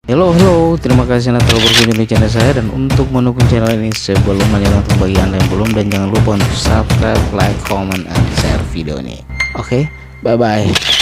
Halo, terima kasih Anda telah berkunjung di channel saya. Dan untuk mendukung channel ini sebelum melanjutkan, bagi Anda yang belum, dan jangan lupa untuk subscribe, like, comment, and share video ini. Oke, bye-bye.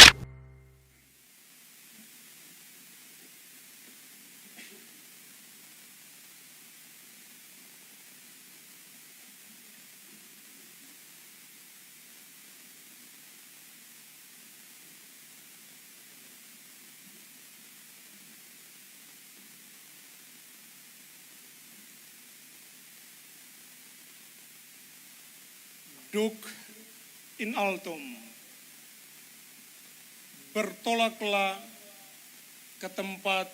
Duc in altum, bertolaklah ke tempat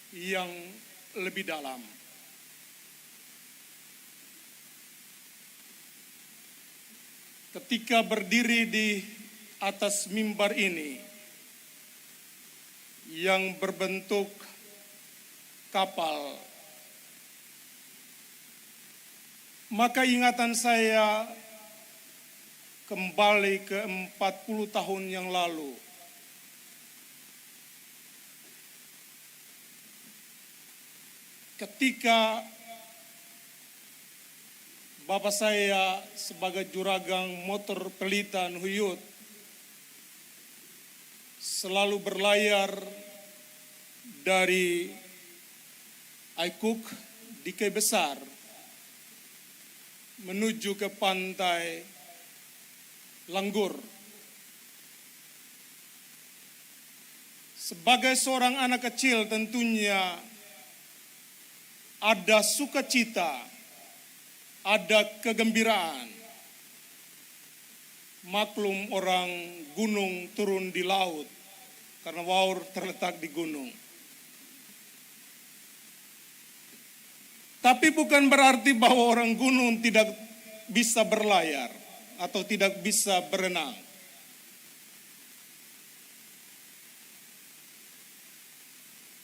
yang lebih dalam. Ketika berdiri di atas mimbar ini yang berbentuk kapal, maka ingatan saya kembali ke 40 tahun yang lalu. Ketika bapak saya sebagai juragan motor Pelita Huyut selalu berlayar dari Aikuk di Kai Besar menuju ke pantai Langgur. Sebagai seorang anak kecil tentunya ada sukacita, ada kegembiraan. Maklum orang gunung turun di laut karena Waur terletak di gunung. Tapi bukan berarti bahwa orang gunung tidak bisa berlayar atau tidak bisa berenang.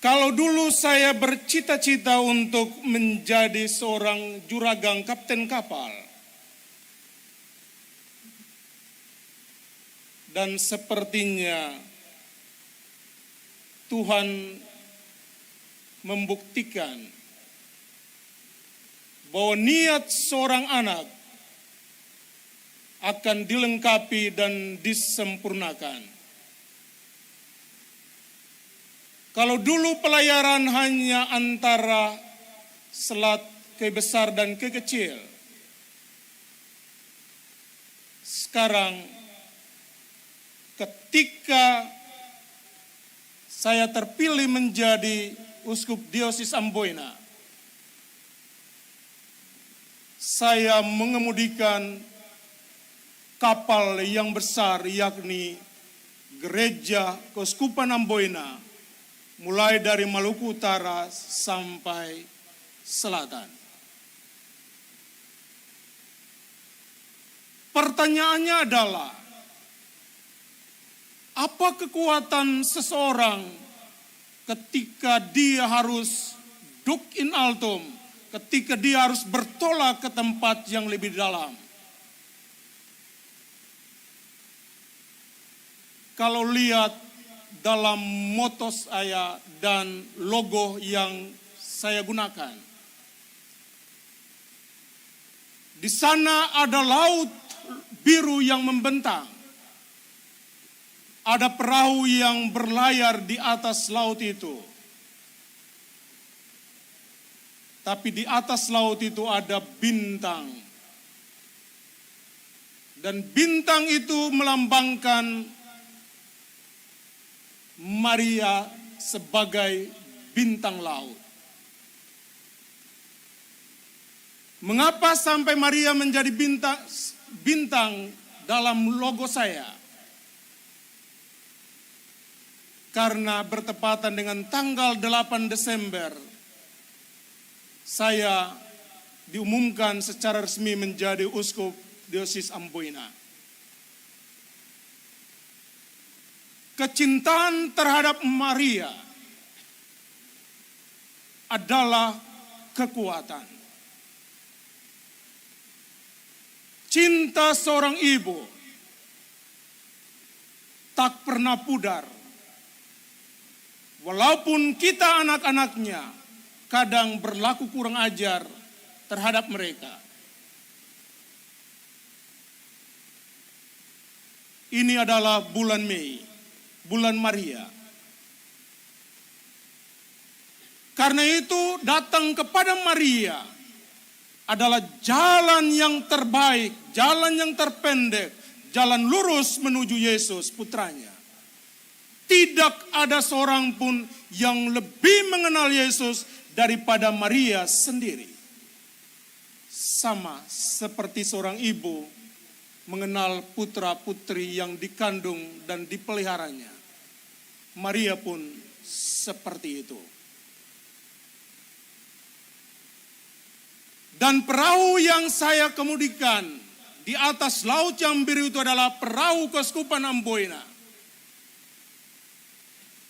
Kalau dulu saya bercita-cita untuk menjadi seorang juragan kapten kapal, dan sepertinya Tuhan membuktikan bahwa niat seorang anak akan dilengkapi dan disempurnakan. Kalau dulu pelayaran hanya antara Selat Kai Besar dan Kai Kecil, sekarang ketika saya terpilih menjadi Uskup Diosis Amboina, saya mengemudikan kapal yang besar, yakni Gereja Keuskupan Amboina, mulai dari Maluku Utara sampai Selatan. Pertanyaannya adalah, apa kekuatan seseorang ketika dia harus duc in altum, ketika dia harus bertolak ke tempat yang lebih dalam? Kalau lihat dalam moto saya dan logo yang saya gunakan, di sana ada laut biru yang membentang. Ada perahu yang berlayar di atas laut itu. Tapi di atas laut itu ada bintang. Dan bintang itu melambangkan Maria sebagai bintang laut. Mengapa sampai Maria menjadi bintang dalam logo saya? Karena bertepatan dengan tanggal 8 Desember, saya diumumkan secara resmi menjadi Uskup Diosis Amboina. Kecintaan terhadap Maria adalah kekuatan. Cinta seorang ibu tak pernah pudar, walaupun kita anak-anaknya kadang berlaku kurang ajar terhadap mereka. Ini adalah bulan Mei, bulan Maria. Karena itu datang kepada Maria adalah jalan yang terbaik, jalan yang terpendek, jalan lurus menuju Yesus putranya. Tidak ada seorang pun yang lebih mengenal Yesus daripada Maria sendiri. Sama seperti seorang ibu mengenal putra-putri yang dikandung dan dipeliharanya. Maria pun seperti itu. Dan perahu yang saya kemudikan di atas laut yang biru itu adalah perahu Keuskupan Amboina.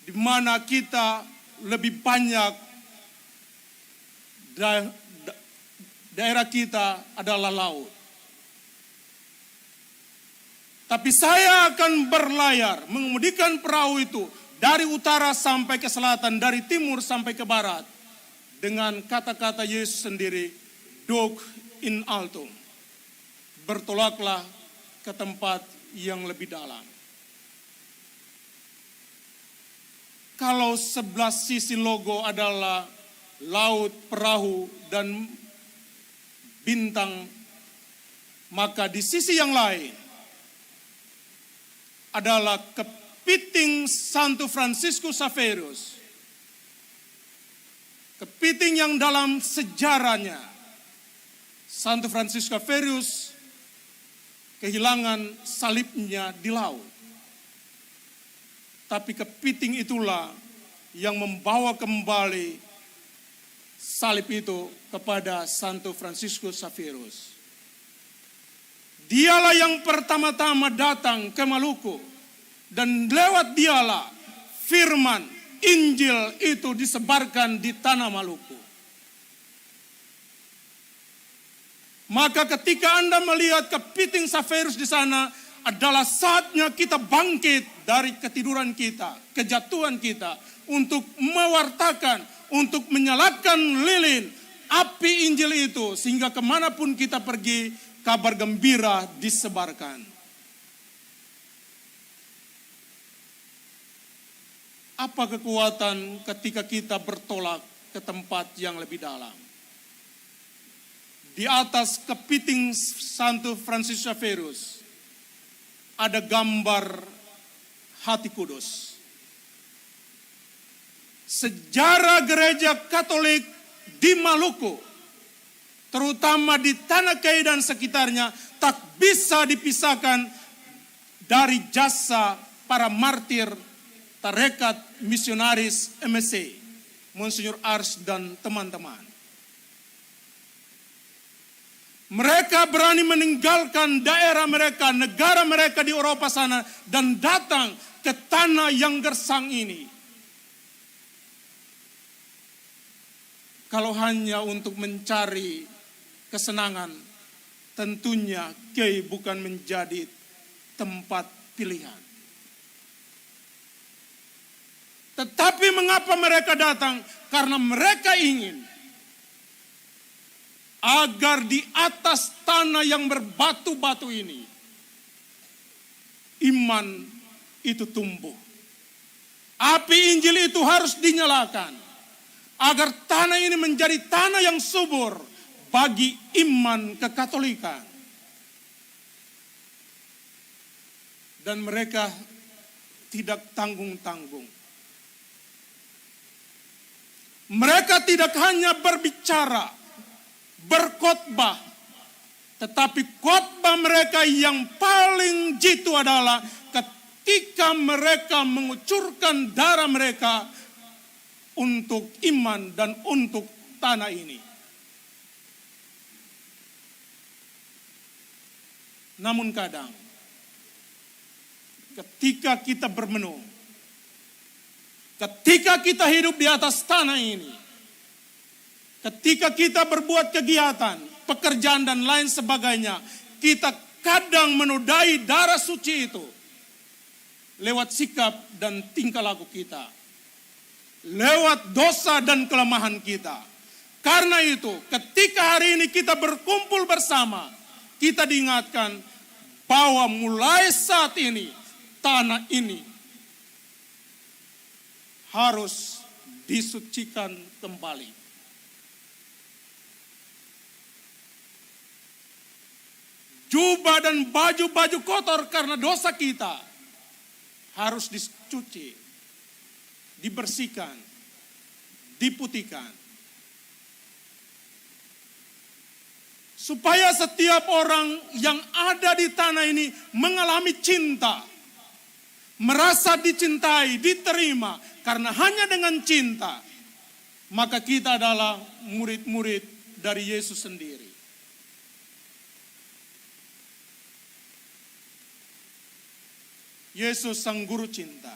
Di mana kita lebih banyak daerah kita adalah laut. Tapi saya akan berlayar mengemudikan perahu itu dari utara sampai ke selatan, dari timur sampai ke barat. Dengan kata-kata Yesus sendiri, Doc in altum, bertolaklah ke tempat yang lebih dalam. Kalau sebelah sisi logo adalah laut, perahu, dan bintang, maka di sisi yang lain adalah kepiting Santo Franciscus Xaverius. Kepiting yang dalam sejarahnya Santo Franciscus Xaverius kehilangan salibnya di laut. Tapi kepiting itulah yang membawa kembali salib itu kepada Santo Franciscus Xaverius. Dialah yang pertama-tama datang ke Maluku. Dan lewat dialah firman Injil itu disebarkan di tanah Maluku. Maka ketika Anda melihat kepiting Xaverius di sana, adalah saatnya kita bangkit dari ketiduran kita, kejatuhan kita, untuk mewartakan, untuk menyalakan lilin api Injil itu, sehingga kemanapun kita pergi, kabar gembira disebarkan. Apa kekuatan ketika kita bertolak ke tempat yang lebih dalam? Di atas kepiting Santo Franciscus Xaverius ada gambar hati kudus. Sejarah gereja Katolik di Maluku, terutama di Tanah Kei dan sekitarnya, tak bisa dipisahkan dari jasa para martir tarekat misionaris MSC, Monsignor Ars dan teman-teman. Mereka berani meninggalkan daerah mereka, negara mereka di Eropa sana, dan datang ke tanah yang gersang ini. Kalau hanya untuk mencari kesenangan, tentunya Kei bukan menjadi tempat pilihan. Tetapi mengapa mereka datang? Karena mereka ingin agar di atas tanah yang berbatu-batu ini, iman itu tumbuh. Api Injil itu harus dinyalakan, agar tanah ini menjadi tanah yang subur bagi iman kekatolikan. Dan mereka tidak tanggung-tanggung. Mereka tidak hanya berbicara, berkhotbah, tetapi khotbah mereka yang paling jitu adalah ketika mereka mengucurkan darah mereka untuk iman dan untuk tanah ini. Namun kadang ketika kita bermenung, ketika kita hidup di atas tanah ini, ketika kita berbuat kegiatan, pekerjaan dan lain sebagainya, kita kadang menodai darah suci itu lewat sikap dan tingkah laku kita. lewat dosa dan kelemahan kita. Karena itu, ketika hari ini kita berkumpul bersama, kita diingatkan bahwa mulai saat ini, tanah ini harus disucikan kembali. Jubah dan baju-baju kotor karena dosa kita harus dicuci, dibersihkan, diputihkan. Supaya setiap orang yang ada di tanah ini mengalami cinta, merasa dicintai, diterima. Karena hanya dengan cinta, maka kita adalah murid-murid dari Yesus sendiri. Yesus sang guru cinta.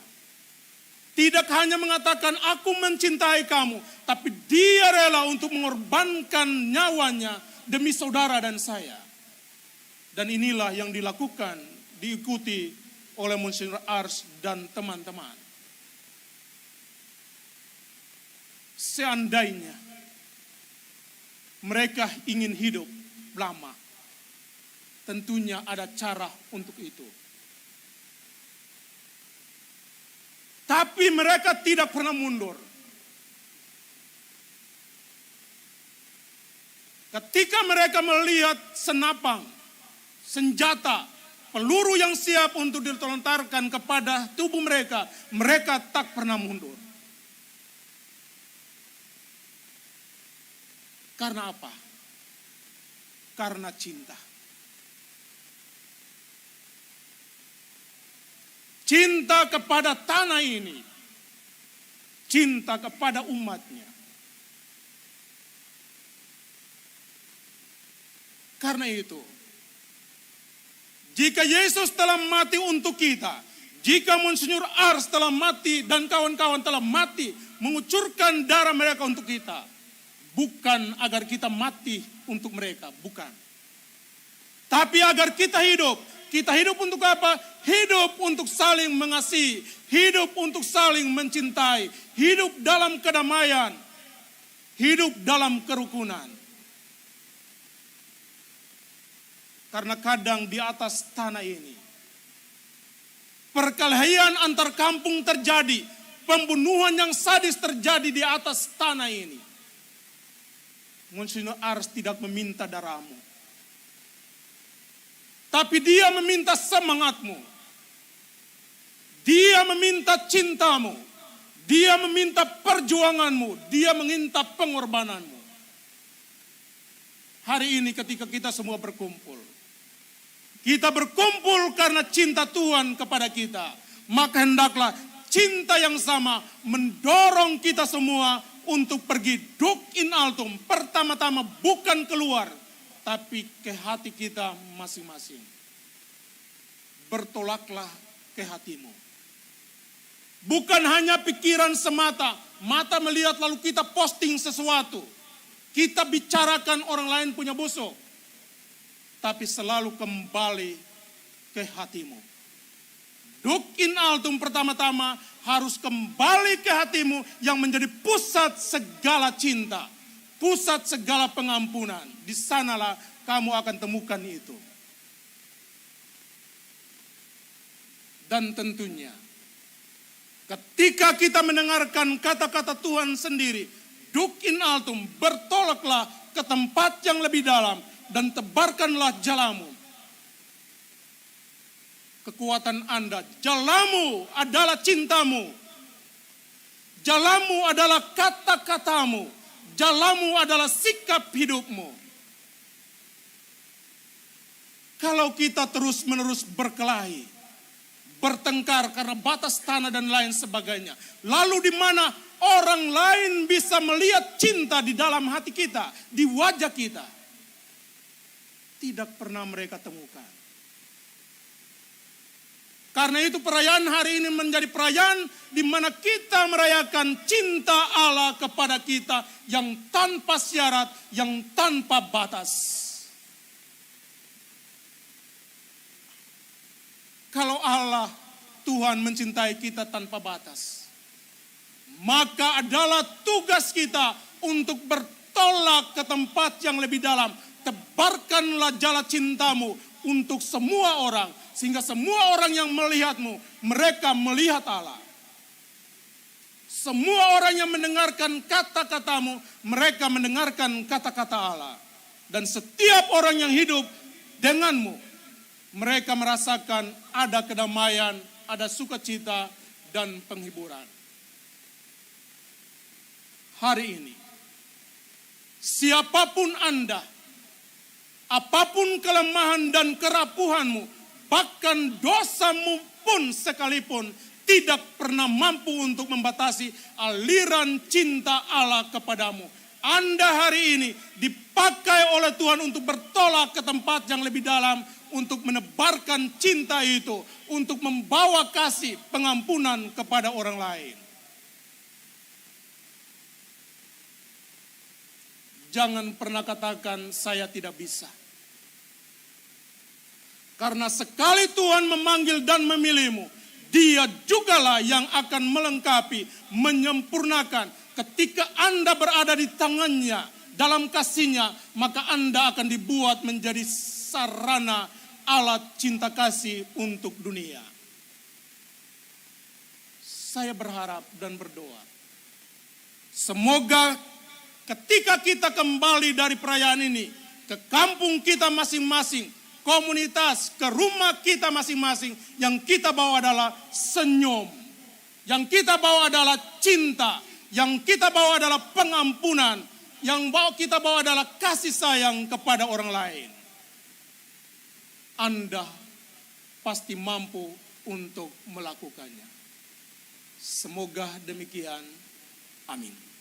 Tidak hanya mengatakan aku mencintai kamu, tapi dia rela untuk mengorbankan nyawanya demi saudara dan saya. Dan inilah yang dilakukan, diikuti oleh Monsignor Ars dan teman-teman. Seandainya mereka ingin hidup lama, tentunya ada cara untuk itu. Tapi mereka tidak pernah mundur. Ketika mereka melihat senapang, senjata, peluru yang siap untuk dilontarkan kepada tubuh mereka, mereka tak pernah mundur. Karena apa? Karena cinta. Cinta kepada tanah ini. Cinta kepada umatnya. Karena itu, jika Yesus telah mati untuk kita, jika Monsignor Ars telah mati dan kawan-kawan telah mati, mengucurkan darah mereka untuk kita, bukan agar kita mati untuk mereka, bukan. Tapi agar kita hidup. Kita hidup untuk apa? Hidup untuk saling mengasihi, hidup untuk saling mencintai, hidup dalam kedamaian, hidup dalam kerukunan. Karena kadang di atas tanah ini, perkelahian antar kampung terjadi, pembunuhan yang sadis terjadi di atas tanah ini. Monsignor Ars tidak meminta darahmu. Tapi dia meminta semangatmu. Dia meminta cintamu. Dia meminta perjuanganmu. Dia meminta pengorbananmu. Hari ini ketika kita semua berkumpul. Kita berkumpul karena cinta Tuhan kepada kita. Maka hendaklah cinta yang sama mendorong kita semua untuk pergi duk in altum. Pertama-tama bukan keluar, tapi ke hati kita masing-masing. Bertolaklah ke hatimu. Bukan hanya pikiran semata, mata melihat lalu kita posting sesuatu. Kita bicarakan orang lain punya busuk. Tapi selalu kembali ke hatimu. Duk in altum pertama-tama harus kembali ke hatimu yang menjadi pusat segala cinta. Pusat segala pengampunan. Di sanalah kamu akan temukan itu. Dan tentunya, ketika kita mendengarkan kata-kata Tuhan sendiri, duk in altum, bertolaklah ke tempat yang lebih dalam dan tebarkanlah jalamu. Kekuatan Anda, jalamu adalah cintamu. Jalamu adalah kata-katamu. Jalamu adalah sikap hidupmu. Kalau kita terus-menerus berkelahi, bertengkar karena batas tanah dan lain sebagainya, lalu di mana orang lain bisa melihat cinta di dalam hati kita, di wajah kita, tidak pernah mereka temukan. Karena itu perayaan hari ini menjadi perayaan di mana kita merayakan cinta Allah kepada kita yang tanpa syarat, yang tanpa batas. Kalau Allah, Tuhan mencintai kita tanpa batas, maka adalah tugas kita untuk bertolak ke tempat yang lebih dalam. Tebarkanlah jala cintamu untuk semua orang, sehingga semua orang yang melihatmu, mereka melihat Allah. Semua orang yang mendengarkan kata-katamu, mereka mendengarkan kata-kata Allah. Dan setiap orang yang hidup denganmu, mereka merasakan ada kedamaian, ada sukacita, dan penghiburan. Hari ini, siapapun Anda, apapun kelemahan dan kerapuhanmu, bahkan dosamu pun sekalipun, tidak pernah mampu untuk membatasi aliran cinta Allah kepadamu. Anda hari ini dipakai oleh Tuhan untuk bertolak ke tempat yang lebih dalam, untuk menebarkan cinta itu, untuk membawa kasih pengampunan kepada orang lain. Jangan pernah katakan saya tidak bisa. Karena sekali Tuhan memanggil dan memilihmu, Dia jugalah yang akan melengkapi, menyempurnakan. Ketika Anda berada di tangannya, dalam kasihnya, maka Anda akan dibuat menjadi sarana alat cinta kasih untuk dunia. Saya berharap dan berdoa, semoga ketika kita kembali dari perayaan ini, ke kampung kita masing-masing, komunitas, ke rumah kita masing-masing, yang kita bawa adalah senyum, yang kita bawa adalah cinta, yang kita bawa adalah pengampunan, yang kita bawa adalah kasih sayang kepada orang lain. Anda pasti mampu untuk melakukannya. Semoga demikian. Amin.